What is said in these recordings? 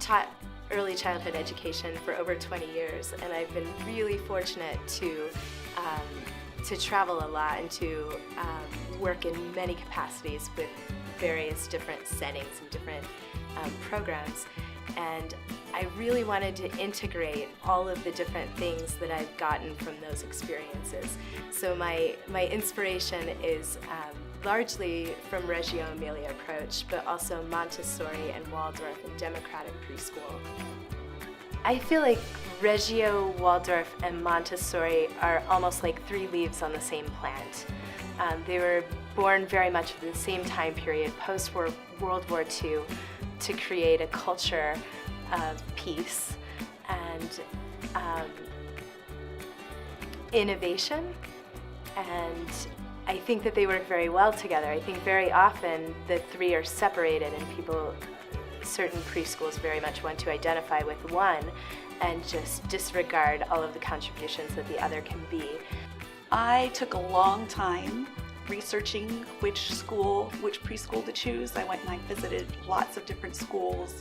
taught early childhood education for over 20 years, and I've been really fortunate to travel a lot and to work in many capacities with various different settings and different programs. And I really wanted to integrate all of the different things that I've gotten from those experiences. So my inspiration is largely from Reggio Emilia approach, but also Montessori and Waldorf and democratic preschool. I feel like Reggio, Waldorf, and Montessori are almost like three leaves on the same plant. They were born very much at the same time period, post-World War II, to create a culture of peace and innovation. And I think that they work very well together. I think very often the three are separated, and certain preschools very much want to identify with one and just disregard all of the contributions that the other can be. I took a long time researching which preschool to choose. I went and I visited lots of different schools,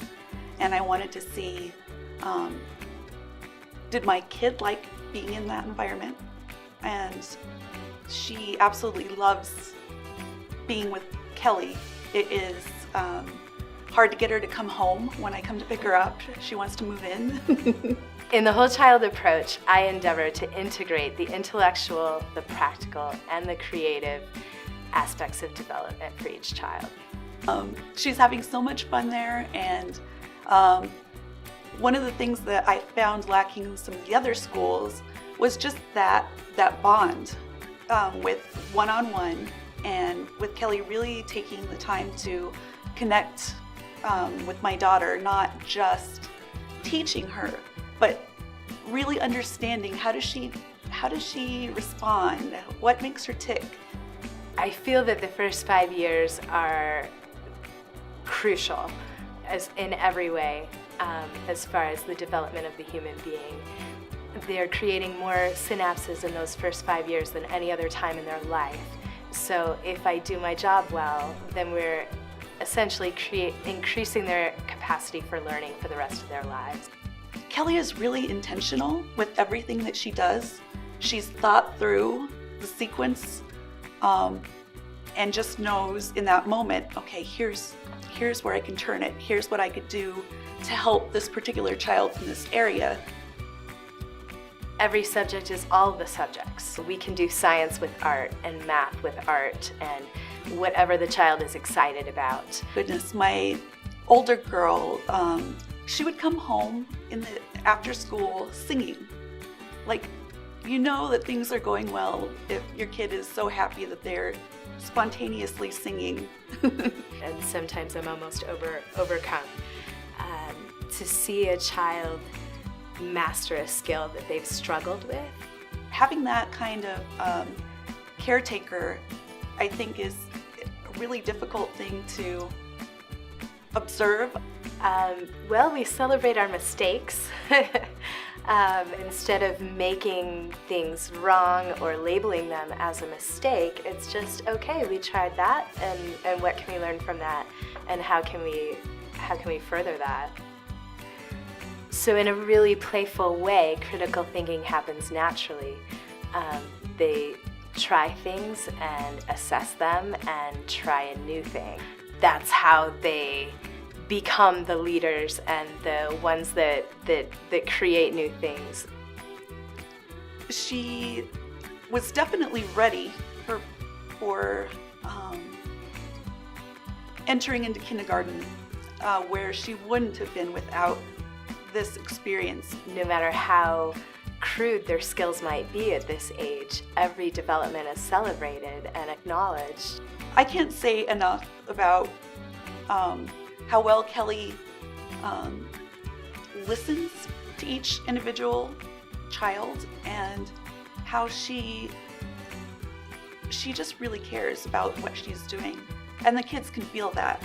and I wanted to see, did my kid like being in that environment? And she absolutely loves being with Kelly. It is hard to get her to come home when I come to pick her up. She wants to move in. In the whole child approach, I endeavor to integrate the intellectual, the practical, and the creative aspects of development for each child. She's having so much fun there, and one of the things that I found lacking in some of the other schools was just that bond with one-on-one, and with Kelly really taking the time to connect with my daughter, not just teaching her, but really understanding how does she respond, what makes her tick. I feel that the first 5 years are crucial in every way as far as the development of the human being. They're creating more synapses in those first 5 years than any other time in their life. So if I do my job well, then we're essentially increasing their capacity for learning for the rest of their lives. Kelly is really intentional with everything that she does. She's thought through the sequence and just knows in that moment, okay, here's where I can turn it. Here's what I could do to help this particular child in this area. Every subject is all the subjects. We can do science with art and math with art and whatever the child is excited about. Goodness, my older girl, she would come home after school singing. Like, you know that things are going well if your kid is so happy that they're spontaneously singing. And sometimes I'm almost overcome to see a child master a skill that they've struggled with. Having that kind of caretaker, I think, is a really difficult thing to observe. Well, we celebrate our mistakes. Instead of making things wrong or labeling them as a mistake, it's just, okay, we tried that, and what can we learn from that, and how can we further that? So in a really playful way, critical thinking happens naturally. They try things and assess them and try a new thing. That's how they become the leaders and the ones that create new things. She was definitely ready for entering into kindergarten, where she wouldn't have been without this experience. No matter how crude their skills might be at this age, every development is celebrated and acknowledged. I can't say enough about how well Kelly listens to each individual child, and how she just really cares about what she's doing. And the kids can feel that.